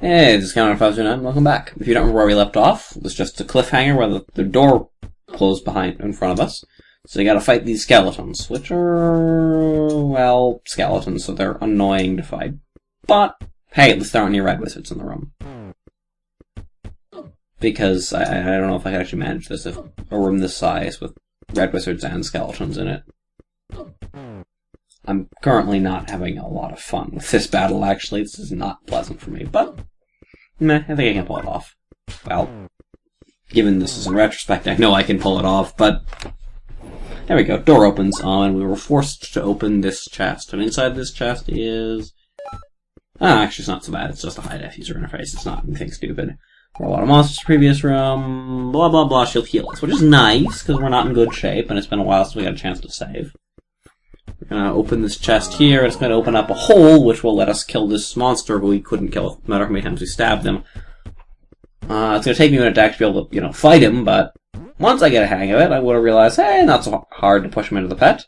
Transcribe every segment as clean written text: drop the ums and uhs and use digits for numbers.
Hey, this is Counter509, welcome back. If you don't remember where we left off, it was just a cliffhanger where the door closed in front of us. So you gotta fight these skeletons, which are, well, skeletons, so they're annoying to fight. But, hey, at least there aren't any red wizards in the room. Because I don't know if I could actually manage this if a room this size with red wizards and skeletons in it. I'm currently not having a lot of fun with this battle, actually. This is not pleasant for me, but meh, I think I can pull it off. Well, given this is in retrospect, I know I can pull it off, but there we go. Door opens, and we were forced to open this chest. And inside this chest is... actually, it's not so bad. It's just a high-def user interface. It's not anything stupid. There are a lot of monsters in the previous room. Blah, blah, blah. She'll heal us, which is nice, because we're not in good shape, and it's been a while since we got a chance to save. We're going to open this chest here. It's going to open up a hole, which will let us kill this monster who we couldn't kill no matter how many times we stabbed him. It's going to take me a minute to actually be able to, fight him, but once I get a hang of it, I would have realized, hey, not so hard to push him into the pit.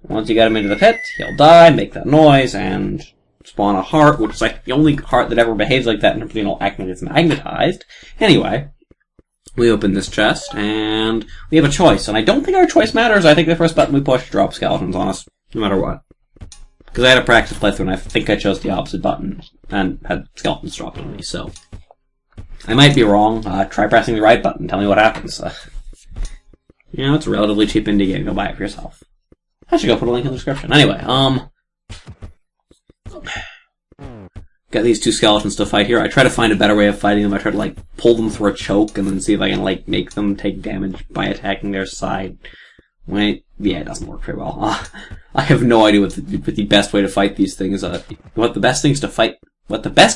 Once you get him into the pit, he'll die, make that noise, and spawn a heart, which is like the only heart that ever behaves like that, and acting like it's magnetized. Anyway, we open this chest, and we have a choice, and I don't think our choice matters. I think the first button we push drops skeletons on us, no matter what. Because I had a practice playthrough, and I think I chose the opposite button, and had skeletons dropped on me, so... I might be wrong. Try pressing the right button, tell me what happens. It's a relatively cheap indie game, go buy it for yourself. I should go put a link in the description. Anyway, got these two skeletons to fight here. I try to find a better way of fighting them. I try to, pull them through a choke and then see if I can, make them take damage by attacking their side. Yeah, it doesn't work very well. I have no idea what the best way to fight these things what the best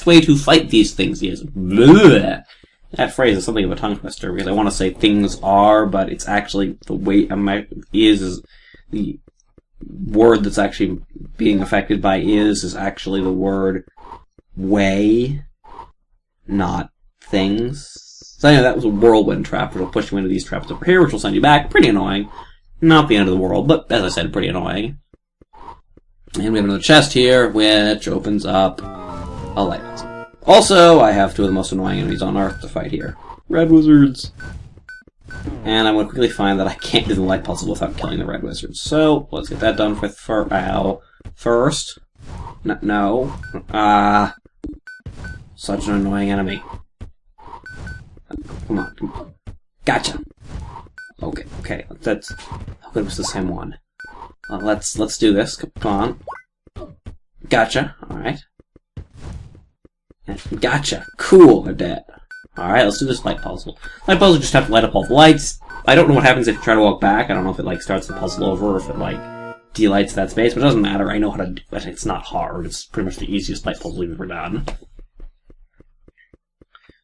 way to fight these things is. Blech. That phrase is something of a tongue twister because I want to say things are, but it's actually the way is the word that's actually being affected by is actually the word way, not things. So anyway, that was a whirlwind trap, which will push you into these traps over here, which will send you back. Pretty annoying. Not the end of the world, but as I said, pretty annoying. And we have another chest here, which opens up a light puzzle. Also, I have two of the most annoying enemies on Earth to fight here. Red wizards. And I'm going to quickly find that I can't do the light puzzle without killing the red wizards. So, let's get that done first. No. Such an annoying enemy. Come on. Gotcha. Okay. That's... How good was the same one? Let's do this. Come on. Gotcha. Alright. Gotcha. Cool, they're dead. Alright, let's do this light puzzle. Light puzzle, just have to light up all the lights. I don't know what happens if you try to walk back. I don't know if it, starts the puzzle over or if it, delights that space, but it doesn't matter. I know how to do it. It's not hard. It's pretty much the easiest light puzzle we've ever done.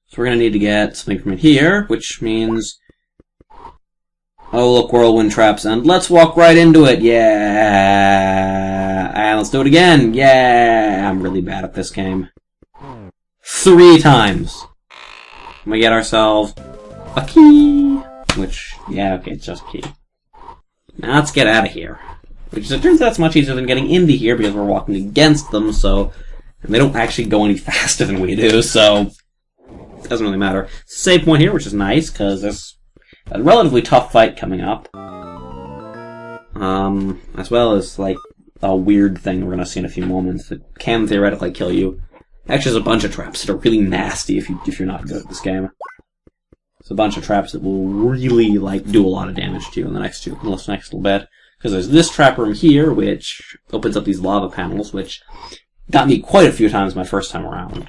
So we're gonna need to get something from in here, which means... Oh, look, whirlwind traps, and let's walk right into it, yeah! And let's do it again, yeah! I'm really bad at this game. 3 times! We get ourselves a key! Which, yeah, okay, it's just a key. Now let's get out of here. Which, it turns out, it's much easier than getting into here, because we're walking against them, so... And they don't actually go any faster than we do, so... It doesn't really matter. Save point here, which is nice, because there's a relatively tough fight coming up. As well as, a weird thing we're gonna see in a few moments that can theoretically kill you. Actually, there's a bunch of traps that are really nasty if you're not good at this game. There's a bunch of traps that will really, do a lot of damage to you in the next little bit. Because there's this trap room here, which opens up these lava panels, which got me quite a few times my first time around.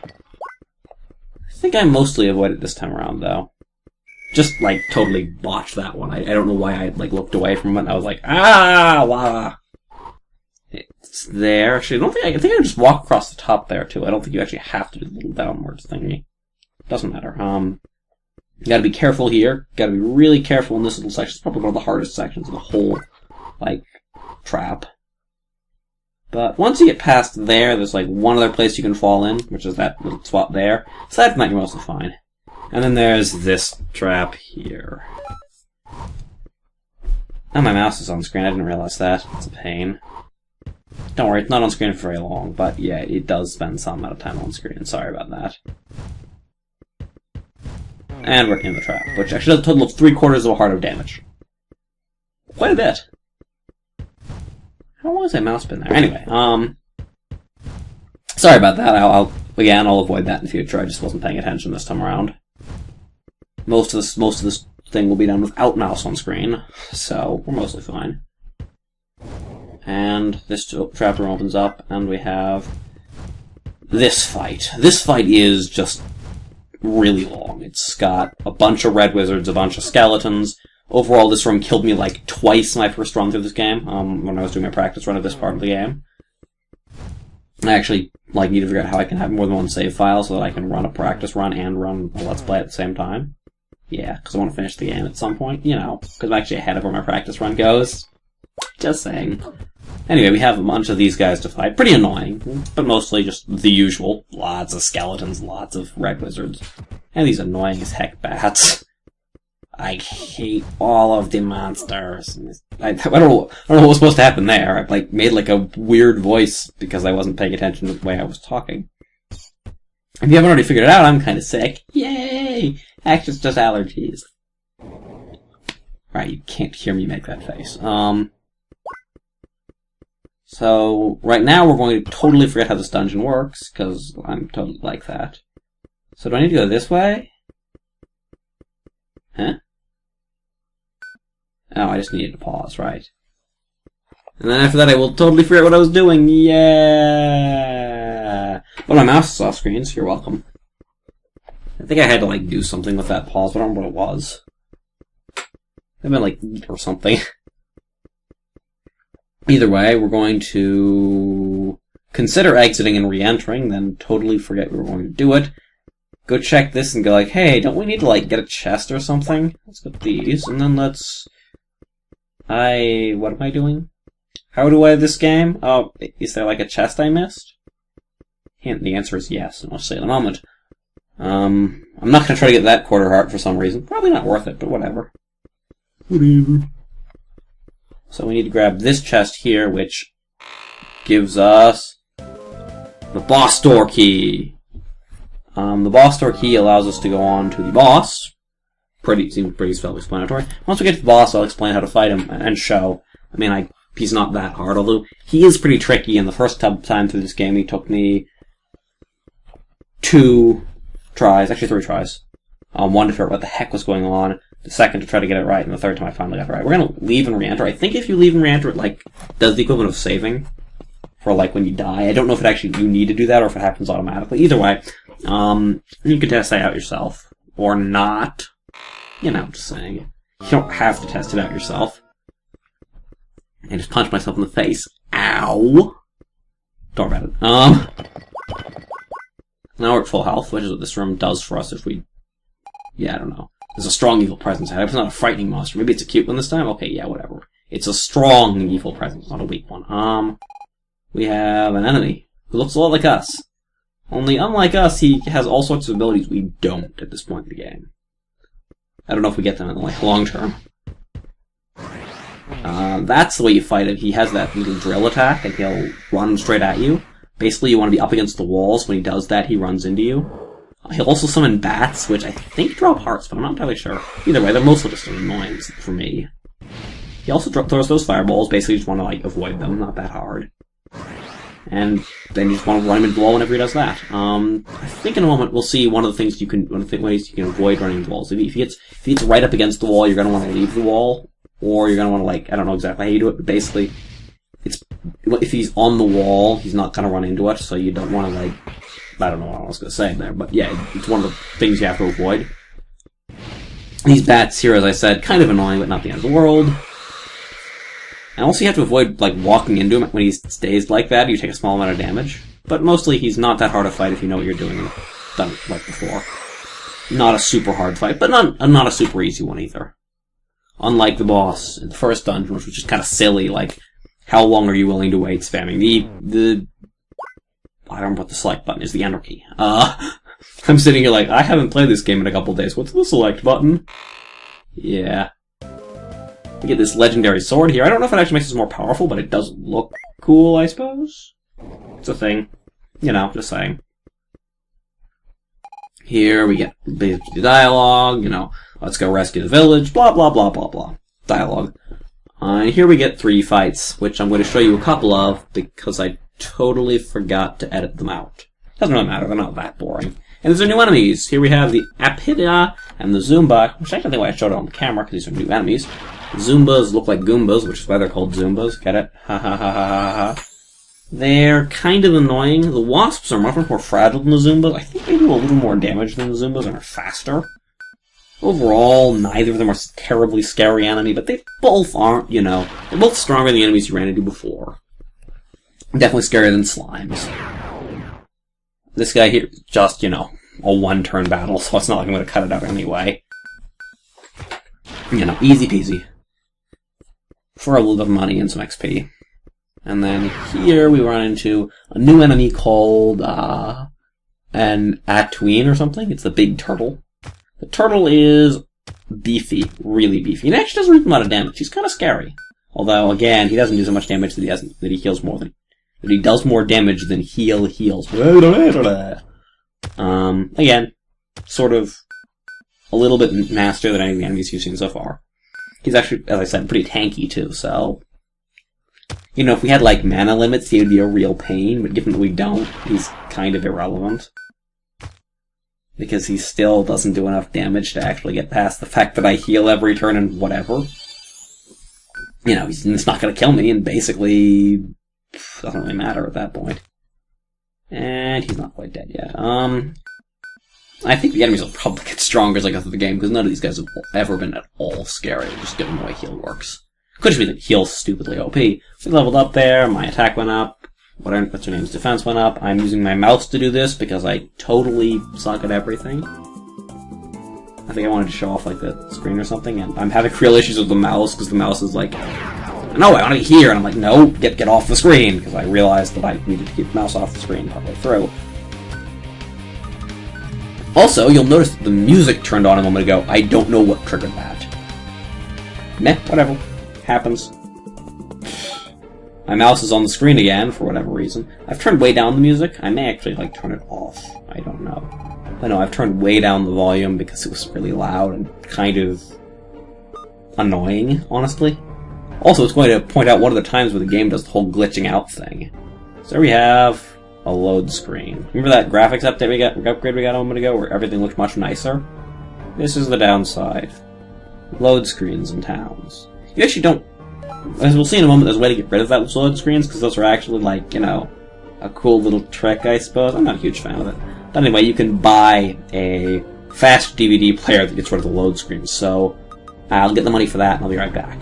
I think I mostly avoided this time around, though. Just, totally botched that one. I don't know why I, looked away from it, and I was like, ah, lava! It's there. Actually, I think I just walk across the top there, too. I don't think you actually have to do the little downwards thingy. Doesn't matter. You gotta be careful here. Gotta be really careful in this little section. It's probably one of the hardest sections of the whole, trap. But once you get past there, there's, one other place you can fall in, which is that little spot there. Aside from that, you're mostly fine. And then there's this trap here. Oh, my mouse is on screen. I didn't realize that. It's a pain. Don't worry, it's not on screen for very long, but yeah, it does spend some amount of time on screen. Sorry about that. And we're in the trap, which actually does a total of 3/4 of a heart of damage. Quite a bit. How long has that mouse been there? Anyway, sorry about that. I'll avoid that in the future. I just wasn't paying attention this time around. Most of this thing will be done without mouse on screen, so we're mostly fine. And this trapdoor opens up, and we have this fight. This fight is just really long. It's got a bunch of red wizards, a bunch of skeletons. Overall, this room killed me like twice my first run through this game, when I was doing my practice run of this part of the game. I actually need to figure out how I can have more than one save file so that I can run a practice run and run a Let's Play at the same time. Yeah, because I want to finish the game at some point, you know, because I'm actually ahead of where my practice run goes. Just saying. Anyway, we have a bunch of these guys to fight. Pretty annoying, but mostly just the usual. Lots of skeletons, lots of red wizards. And these annoying as heck bats. I hate all of the monsters. I don't know what was supposed to happen there. I made a weird voice because I wasn't paying attention to the way I was talking. If you haven't already figured it out, I'm kind of sick. Yay! Actually, it's just allergies. Right, you can't hear me make that face. So, right now we're going to totally forget how this dungeon works, because I'm totally like that. So do I need to go this way? Huh? Oh, I just needed to pause, right. And then after that I will totally forget what I was doing. Yeah! Well, my mouse is off screen, so you're welcome. I think I had to, do something with that pause, but I don't remember what it was. I've been, eat or something. Either way, we're going to consider exiting and re-entering, then totally forget we were going to do it. Go check this and go hey, don't we need to, get a chest or something? Let's get these, and then let's... what am I doing? How do I have this game? Oh, is there, a chest I missed? The answer is yes, and I'll say in a moment. I'm not gonna try to get that quarter heart for some reason. Probably not worth it, but whatever. Whatever. So we need to grab this chest here, which gives us the boss door key. The boss door key allows us to go on to the boss. Seems pretty self-explanatory. Once we get to the boss, I'll explain how to fight him and show. I mean, he's not that hard, although he is pretty tricky, and the first time through this game, he took me 2 tries, actually 3 tries. One to figure out what the heck was going on, the second to try to get it right, and the third time I finally got it right. We're gonna leave and re-enter. I think if you leave and re-enter, it, does the equivalent of saving for, when you die. I don't know if you need to do that or if it happens automatically. Either way, you can test that out yourself. Or not. You know, just saying. You don't have to test it out yourself. I just punched myself in the face. Ow! Don't worry about it. Now we're at full health, which is what this room does for us if we... Yeah, I don't know. There's a strong evil presence. It's not a frightening monster. Maybe it's a cute one this time? Okay, yeah, whatever. It's a strong evil presence, not a weak one. We have an enemy who looks a lot like us. Only, unlike us, he has all sorts of abilities we don't at this point in the game. I don't know if we get them in the long term. That's the way you fight it. He has that little drill attack, and he'll run straight at you. Basically, you want to be up against the walls. When he does that, he runs into you. He'll also summon bats, which I think drop hearts, but I'm not entirely sure. Either way, they're mostly just an annoyance for me. He also throws those fireballs. Basically, you just want to avoid them. Not that hard. And then you just want to run him into the wall whenever he does that. I think in a moment we'll see one of the things ways you can avoid running into the walls. If he gets right up against the wall, you're going to want to leave the wall, or you're going to want to I don't know exactly how you do it, but basically, if he's on the wall, he's not going to run into it, so you don't want to I don't know what I was going to say there, but yeah, it's one of the things you have to avoid. These bats here, as I said, kind of annoying, but not the end of the world. And also you have to avoid, walking into him when he stays like that. You take a small amount of damage. But mostly he's not that hard to fight if you know what you're doing and done it before. Not a super hard fight, but not a super easy one either. Unlike the boss in the first dungeon, which was just kind of silly, how long are you willing to wait spamming I don't know what the select button is, the enter key. I'm sitting here I haven't played this game in a couple days. What's the select button? Yeah. We get this legendary sword here. I don't know if it actually makes us more powerful, but it does look cool, I suppose. It's a thing. You know, just saying. here we get the dialogue, you know, let's go rescue the village, blah, blah, blah, blah, blah. Dialogue. And here we get 3 fights, which I'm going to show you a couple of, because I totally forgot to edit them out. Doesn't really matter, they're not that boring. And these are new enemies. Here we have the Apida and the Zumba, which I actually think why I showed it on the camera, because these are new enemies. Zumbas look like Goombas, which is why they're called Zumbas. Get it? Ha ha ha ha ha ha. They're kind of annoying. The Wasps are much more fragile than the Zumbas. I think they do a little more damage than the Zumbas and are faster. Overall, neither of them are a terribly scary enemy, but they both aren't, you know, they're both stronger than the enemies you ran into before. Definitely scarier than slimes. This guy here is just, you know, a one-turn battle, so it's not like I'm going to cut it out anyway. You know, easy peasy. For a little bit of money and some XP. And then here we run into a new enemy called, an Atween or something. It's the big turtle. The turtle is beefy, really beefy. And actually doesn't do a lot of damage. He's kind of scary. Although, again, he doesn't do so much damage that he heals more than... That he does more damage than heals. Again, sort of a little bit nastier than any of the enemies you've seen so far. He's actually, as I said, pretty tanky too, so... You know, if we had, like, mana limits, he would be a real pain, but given that we don't, he's kind of irrelevant. Because he still doesn't do enough damage to actually get past the fact that I heal every turn and whatever. You know, he's not gonna kill me, and basically... doesn't really matter at that point. And he's not quite dead yet. I think the enemies will probably get stronger as I go through the game, because none of these guys have ever been at all scary, just given the way heal works. Could just be that heal's stupidly OP. We leveled up there, my attack went up, what's her name's defense went up. I'm using my mouse to do this, because I totally suck at everything. I think I wanted to show off, like, the screen or something, and I'm having real issues with the mouse, because the mouse is like... No, I want to be here, and I'm like, no, get off the screen, because I realized that I needed to keep the mouse off the screen partway through. Also, you'll notice that the music turned on a moment ago. I don't know what triggered that. Meh, whatever. Happens. My mouse is on the screen again, for whatever reason. I've turned way down the music. I may actually, like, turn it off. I don't know. But no, I've turned way down the volume because it was really loud and kind of... annoying, honestly. Also, it's going to point out one of the times where the game does the whole glitching out thing. So there we have a load screen. Remember that graphics upgrade we got a moment ago where everything looked much nicer? This is the downside. Load screens in towns. You actually don't... As we'll see in a moment, there's a way to get rid of those load screens, because those are actually, like, you know, a cool little trick, I suppose. I'm not a huge fan of it. But anyway, you can buy a fast DVD player that gets rid of the load screens, so I'll get the money for that and I'll be right back.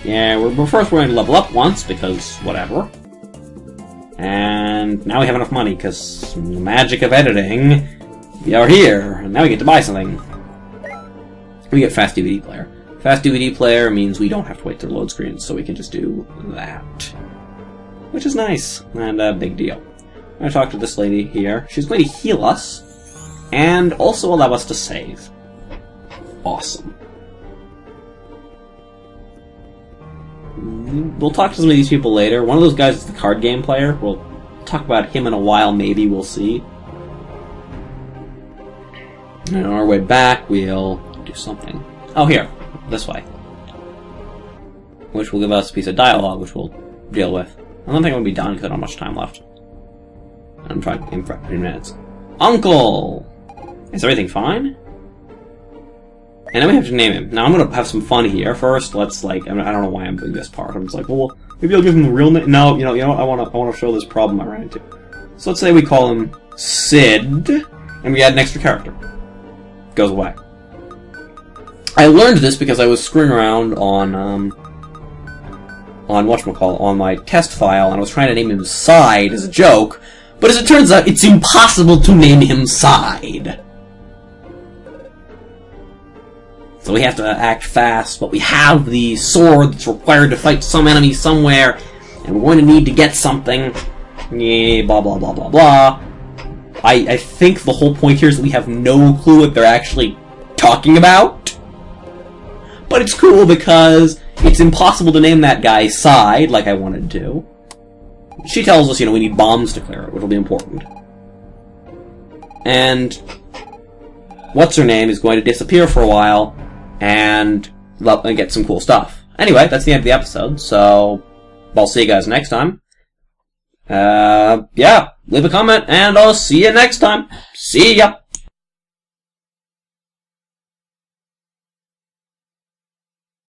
Yeah, we're first going to level up once, because whatever. And now we have enough money, because the magic of editing, we are here, and now we get to buy something. We get fast DVD player. Fast DVD player means we don't have to wait to load screens, so we can just do that. Which is nice, and a big deal. I'm going to talk to this lady here. She's going to heal us, and also allow us to save. Awesome. We'll talk to some of these people later. One of those guys is the card game player. We'll talk about him in a while, maybe. We'll see. And on our way back, we'll do something. Oh, here. This way. Which will give us a piece of dialogue, which we'll deal with. I don't think I'm going to be done because I don't have much time left. I'm trying in 15 minutes. Uncle! Is everything fine? And then we have to name him. Now I'm gonna have some fun here. First, let's like I don't know why I'm doing this part. I'm just like, well, maybe I'll give him the real name. No, you know, I wanna show this problem I ran into. So let's say we call him Sid, and we add an extra character. Goes away. I learned this because I was screwing around on whatchamacallit, on my test file, and I was trying to name him Side as a joke, but as it turns out, it's impossible to name him Side. So we have to act fast, but we have the sword that's required to fight some enemy somewhere, and we're going to need to get something. Yeah, blah blah blah blah blah. I think the whole point here is that we have no clue what they're actually talking about. But it's cool because it's impossible to name that guy Side like I wanted to. She tells us, you know, we need bombs to clear it, which will be important. and what's-her-name is going to disappear for a while, and get some cool stuff. Anyway, that's the end of the episode, so I'll see you guys next time. Yeah, leave a comment, and I'll see you next time. See ya!